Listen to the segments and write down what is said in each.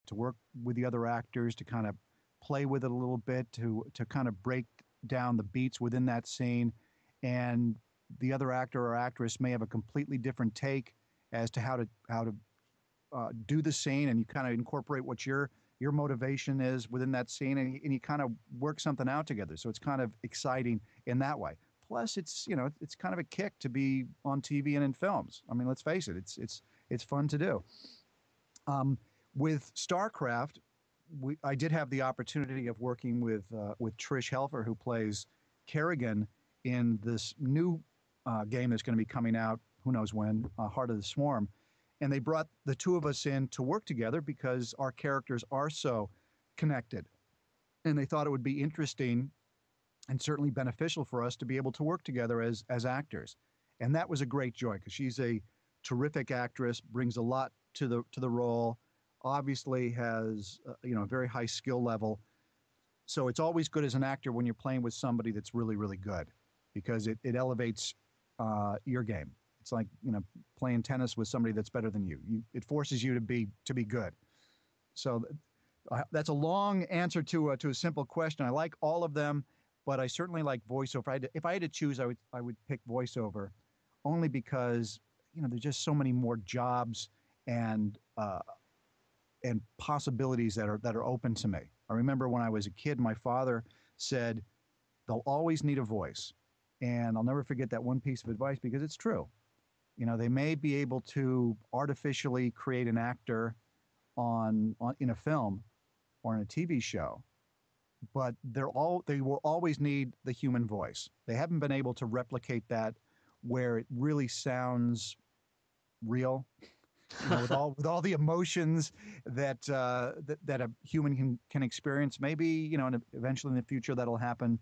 to work with the other actors, to kind of play with it a little bit, to kind of break down the beats within that scene. And the other actor or actress may have a completely different take as to how to do the scene, and you kind of incorporate what your motivation is within that scene, and you kind of work something out together. So it's kind of exciting in that way. Plus, it's kind of a kick to be on TV and in films. I mean, let's face it, it's fun to do. With Starcraft, I did have the opportunity of working with Trish Helfer, who plays Kerrigan in this new game that's going to be coming out, who knows when, Heart of the Swarm. And they brought the two of us in to work together because our characters are so connected. And they thought it would be interesting and certainly beneficial for us to be able to work together as actors. And that was a great joy because she's a terrific actress, brings a lot to the role, obviously has a very high skill level. So it's always good as an actor when you're playing with somebody that's really, really good, because it elevates your game. It's like playing tennis with somebody that's better than you. It forces you to be good. So that's a long answer to a simple question. I like all of them, but I certainly like voiceover. If I had to choose, I would pick voiceover, only because there's just so many more jobs and possibilities that are open to me. I remember when I was a kid, my father said, "They'll always need a voice," and I'll never forget that one piece of advice because it's true. They may be able to artificially create an actor in a film or in a TV show, but they will always need the human voice. They haven't been able to replicate that where it really sounds real, with all the emotions that a human can experience. Maybe eventually in the future that'll happen,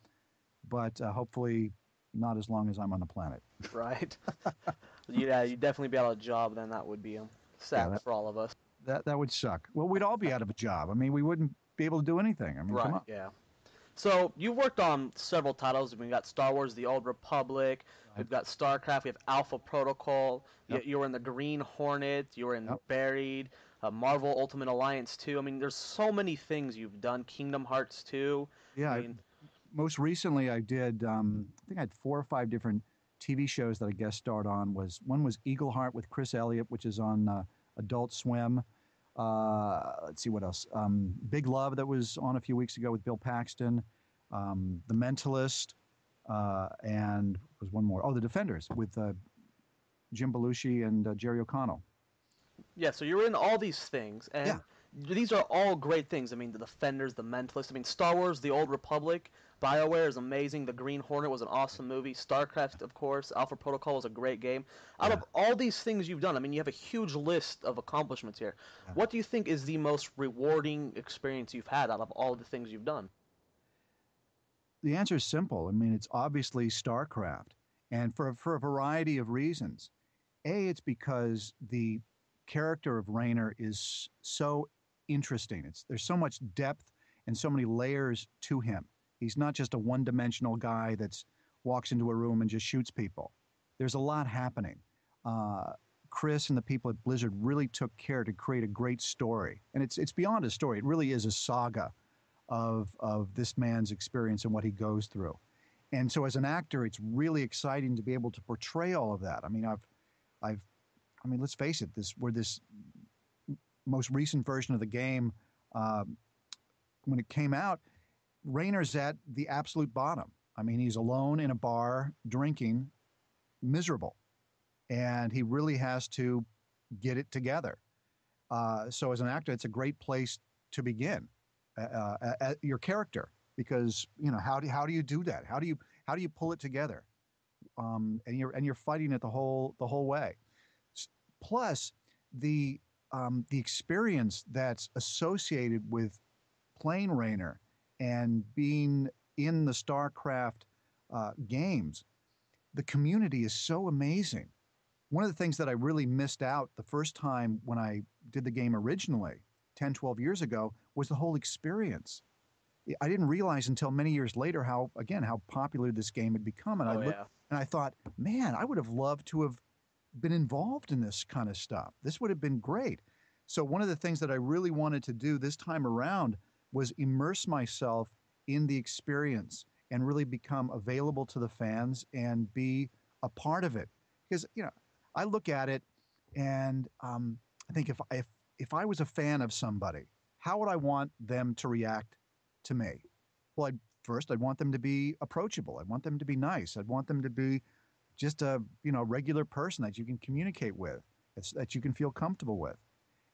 but hopefully not as long as I'm on the planet. Right. Yeah, you'd definitely be out of a job. Then that would be sad for all of us. That would suck. Well, we'd all be out of a job. I mean, we wouldn't be able to do anything. I mean, come on. Yeah. So you worked on several titles. We've got Star Wars: The Old Republic. Right. We've got Starcraft. We have Alpha Protocol. Yep. You were in the Green Hornet. You were in Buried. Marvel Ultimate Alliance 2. I mean, there's so many things you've done. Kingdom Hearts 2. Yeah. Most recently, I did. I think I had 4 or 5 different TV shows that I guest starred on. One was Eagle Heart with Chris Elliott, which is on Adult Swim. Let's see what else. Big Love, that was on a few weeks ago with Bill Paxton. The Mentalist, and was one more. Oh, The Defenders with Jim Belushi and Jerry O'Connell. Yeah, so you're in all these things, and these are all great things. I mean, The Defenders, The Mentalist. I mean, Star Wars: The Old Republic. BioWare is amazing. The Green Hornet was an awesome movie. Starcraft, of course. Alpha Protocol was a great game. Out of all these things you've done, I mean, you have a huge list of accomplishments here. Yeah. What do you think is the most rewarding experience you've had out of all of the things you've done? The answer is simple. I mean, it's obviously Starcraft, and for a variety of reasons. It's because the character of Raynor is so interesting. There's so much depth and so many layers to him. He's not just a one-dimensional guy that walks into a room and just shoots people. There's a lot happening. Chris and the people at Blizzard really took care to create a great story. And it's beyond a story. It really is a saga of this man's experience and what he goes through. And so as an actor, it's really exciting to be able to portray all of that. I mean, I mean, let's face it, this most recent version of the game, when it came out, Raynor's at the absolute bottom. I mean, he's alone in a bar drinking, miserable, and he really has to get it together. So as an actor, it's a great place to begin your character, because how do you do that? How do you pull it together? And you're fighting it the whole way. Plus the experience that's associated with playing Raynor and being in the StarCraft games, the community is so amazing. One of the things that I really missed out the first time when I did the game originally, 10, 12 years ago, was the whole experience. I didn't realize until many years later how popular this game had become. And and I thought, man, I would have loved to have been involved in this kind of stuff. This would have been great. So one of the things that I really wanted to do this time around was immerse myself in the experience and really become available to the fans and be a part of it. Because I look at it and I think if I was a fan of somebody, how would I want them to react to me? Well, I'd want them to be approachable. I'd want them to be nice. I'd want them to be just a regular person that you can communicate with, that you can feel comfortable with.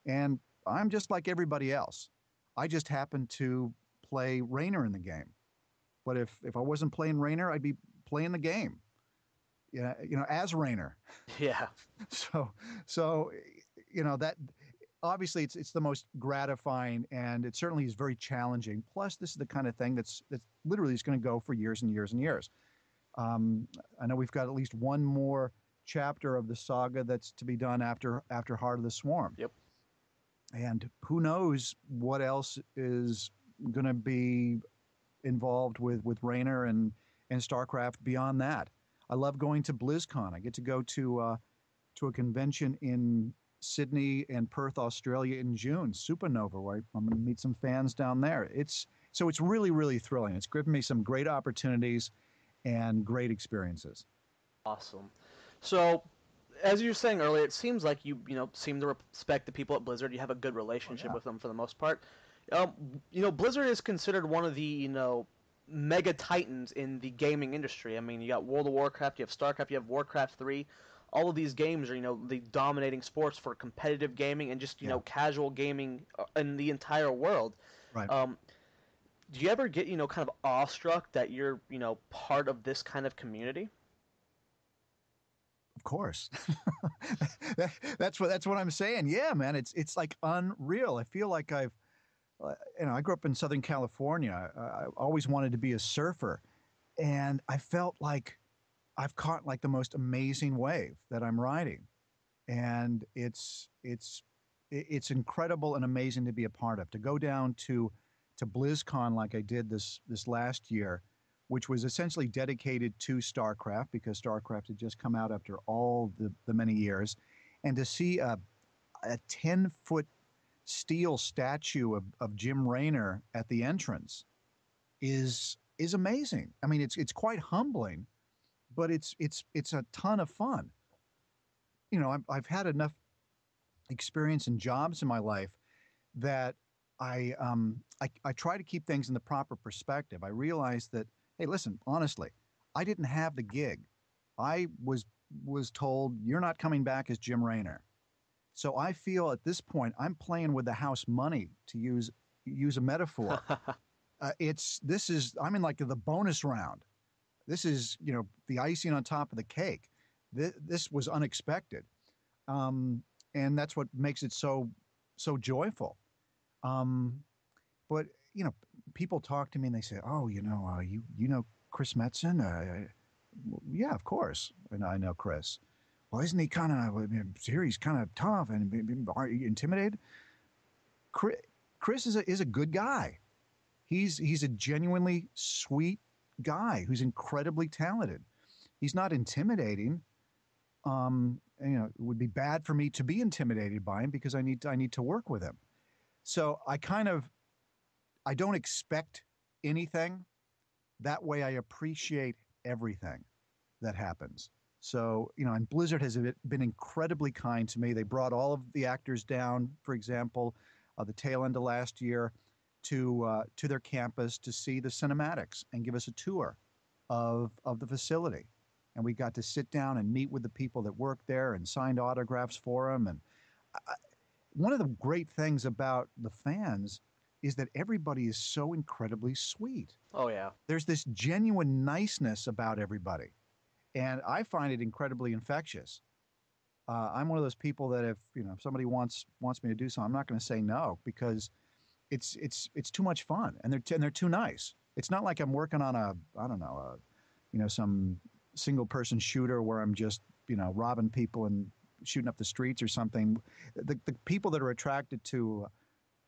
And I'm just like everybody else. I just happen to play Raynor in the game. But if I wasn't playing Raynor, I'd be playing the game. Yeah, as Raynor. Yeah. So that obviously it's the most gratifying, and it certainly is very challenging. Plus, this is the kind of thing that's literally is going to go for years and years and years. I know we've got at least one more chapter of the saga that's to be done after Heart of the Swarm. Yep. And who knows what else is going to be involved with Raynor and Starcraft beyond that. I love going to BlizzCon. I get to go to a convention in Sydney and Perth, Australia in June, Supernova, where I'm going to meet some fans down there. It's really, really thrilling. It's given me some great opportunities and great experiences. Awesome. So, as you were saying earlier, it seems like you seem to respect the people at Blizzard. You have a good relationship with them for the most part. Blizzard is considered one of the mega titans in the gaming industry. I mean, you got World of Warcraft, you have Starcraft, you have Warcraft 3. All of these games are the dominating sports for competitive gaming and just casual gaming in the entire world. Right. Do you ever get kind of awestruck that you're part of this kind of community? Of course. That's what I'm saying. Yeah, man, it's like unreal. I feel like I grew up in Southern California. I always wanted to be a surfer, and I felt like I've caught like the most amazing wave that I'm riding, and it's incredible and amazing to be a part of. To go down to BlizzCon like I did this last year, which was essentially dedicated to StarCraft because StarCraft had just come out after all the many years, and to see a 10-foot steel statue of Jim Raynor at the entrance is amazing. I mean, it's quite humbling, but it's a ton of fun. I've had enough experience and jobs in my life that I try to keep things in the proper perspective. I realized that, hey, listen, honestly, I didn't have the gig. I was told you're not coming back as Jim Raynor. So I feel at this point I'm playing with the house money, to use a metaphor. I'm in like the bonus round. This is the icing on top of the cake. This was unexpected, and that's what makes it so joyful. But people talk to me and they say, "Oh, you know Chris Metzen?" Yeah, of course, and I know Chris. Well, isn't he kind of here? He's kind of tough, and are you intimidated? Chris is a good guy. He's a genuinely sweet guy who's incredibly talented. He's not intimidating. It would be bad for me to be intimidated by him because I need to work with him. So I don't expect anything. That way I appreciate everything that happens. So, and Blizzard has been incredibly kind to me. They brought all of the actors down, for example, the tail end of last year to their campus to see the cinematics and give us a tour of the facility. And we got to sit down and meet with the people that work there and signed autographs for them. And one of the great things about the fans is that everybody is so incredibly sweet. Oh, yeah. There's this genuine niceness about everybody. And I find it incredibly infectious. I'm one of those people that if somebody wants me to do something, I'm not going to say no because it's too much fun and they're too nice. It's not like I'm working on some single person shooter where I'm just robbing people and shooting up the streets or something. The people that are attracted to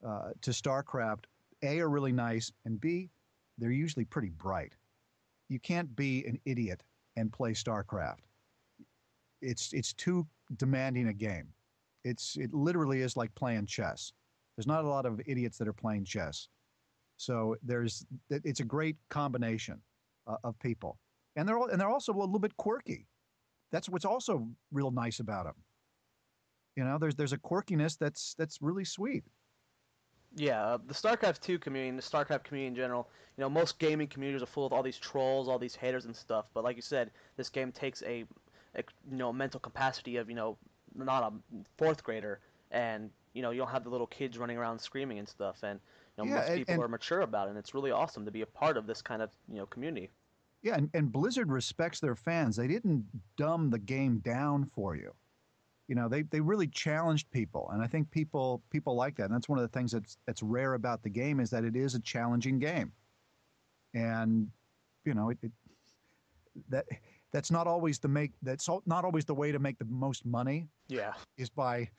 StarCraft, A, are really nice, and B, they're usually pretty bright. You can't be an idiot and play StarCraft. It's too demanding a game, It literally is like playing chess. There's not a lot of idiots that are playing chess. So it's a great combination of people, and they're also a little bit quirky. That's what's also real nice about them. There's a quirkiness that's really sweet. Yeah, the StarCraft 2 community and the StarCraft community in general, most gaming communities are full of all these trolls, all these haters and stuff. But like you said, this game takes a mental capacity of, not a fourth grader, and you don't have the little kids running around screaming and stuff, and Yeah, most people are mature about it, and it's really awesome to be a part of this kind of community. yeah, and Blizzard respects their fans. They didn't dumb the game down for you. They really challenged people, and I think people like that. And that's one of the things that's rare about the game is that it is a challenging game, and that that's not always not always the way to make the most money. Yeah. Is by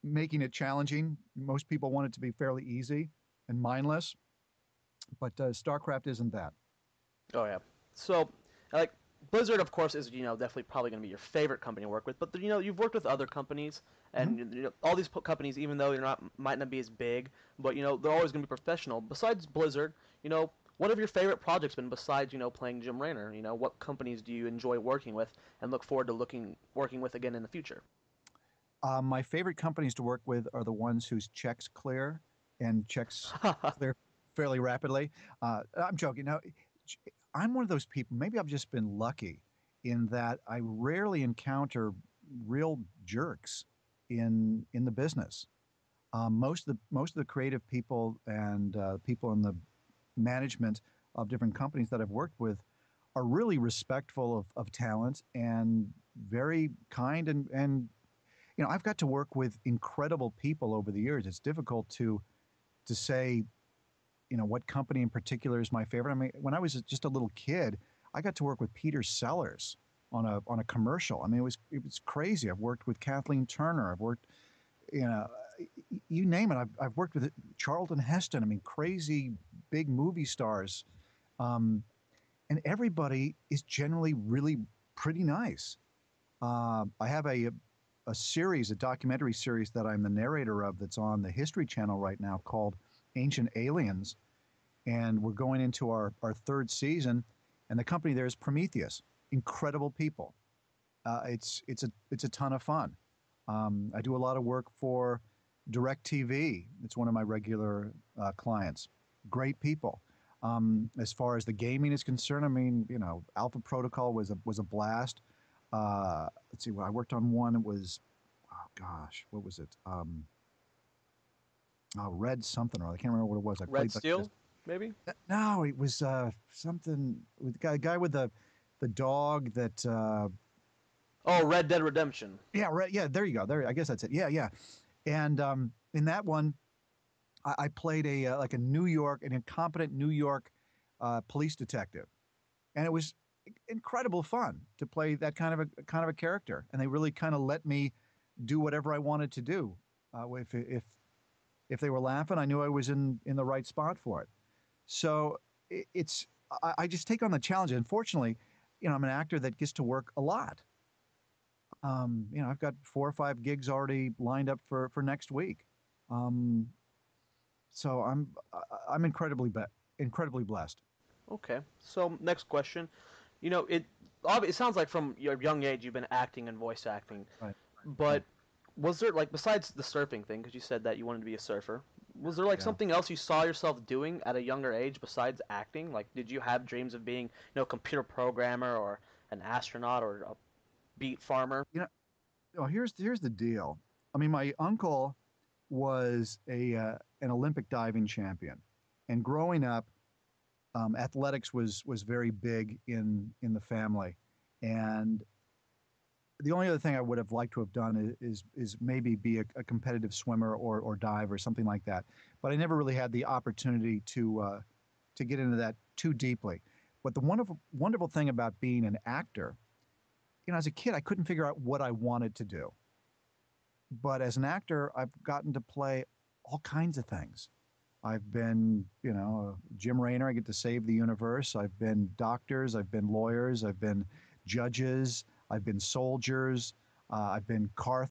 making it challenging. Most people want it to be fairly easy and mindless, but StarCraft isn't that. Oh yeah. So, like Blizzard, of course, is definitely probably going to be your favorite company to work with. But you've worked with other companies, and all these companies, even though might not be as big, but they're always going to be professional. Besides Blizzard, what have your favorite projects been besides playing Jim Raynor? What companies do you enjoy working with and look forward to working with again in the future? My favorite companies to work with are the ones whose checks clear and checks clear fairly rapidly. I'm joking. Now, I'm one of those people. Maybe I've just been lucky in that I rarely encounter real jerks in the business. Most of the creative people and people in the management of different companies that I've worked with are really respectful of talent and very kind and I've got to work with incredible people over the years. It's difficult to say what company in particular is my favorite. I mean, when I was just a little kid, I got to work with Peter Sellers on a commercial. I mean, it was crazy. I've worked with Kathleen Turner. I've worked, you know, you name it. I've worked with Charlton Heston. I mean, crazy big movie stars, and everybody is generally really pretty nice. I have a documentary series that I'm the narrator of that's on the History Channel right now called Ancient Aliens, and we're going into our third season, and the company there is Prometheus. Incredible people. It's a ton of fun. I do a lot of work for DirecTV. It's one of my regular clients. Great people. As far as the gaming is concerned, I mean, Alpha Protocol was a blast. Let's see, I worked on one. It was, oh gosh, what was it? Red something or other. I can't remember what it was. I Red played Steel, maybe? No, it was something with the guy with the dog that. Oh, Red Dead Redemption. Yeah, right. Yeah, there you go. There, I guess that's it. Yeah, yeah. And in that one, I played like an incompetent New York police detective, and it was incredible fun to play that kind of a character. And they really kind of let me do whatever I wanted to do. If they were laughing, I knew I was in the right spot for it. So it's I just take on the challenge. Unfortunately, I'm an actor that gets to work a lot. I've got 4 or 5 gigs already lined up for next week. Um, so I'm incredibly blessed. Okay. So next question. It sounds like from your young age you've been acting and voice acting, Right. Right. but was there like besides the surfing thing, because you said that you wanted to be a surfer, was there like Yeah. something else you saw yourself doing at a younger age besides acting? Like, did you have dreams of being, a computer programmer or an astronaut or a beet farmer? Here's the deal. I mean, my uncle was an Olympic diving champion, and growing up, athletics was very big in the family, and the only other thing I would have liked to have done is maybe be a competitive swimmer or dive or something like that. But I never really had the opportunity to get into that too deeply. But the wonderful thing about being an actor, as a kid, I couldn't figure out what I wanted to do. But as an actor, I've gotten to play all kinds of things. I've been, Jim Raynor. I get to save the universe. I've been doctors. I've been lawyers. I've been judges. I've been soldiers. I've been car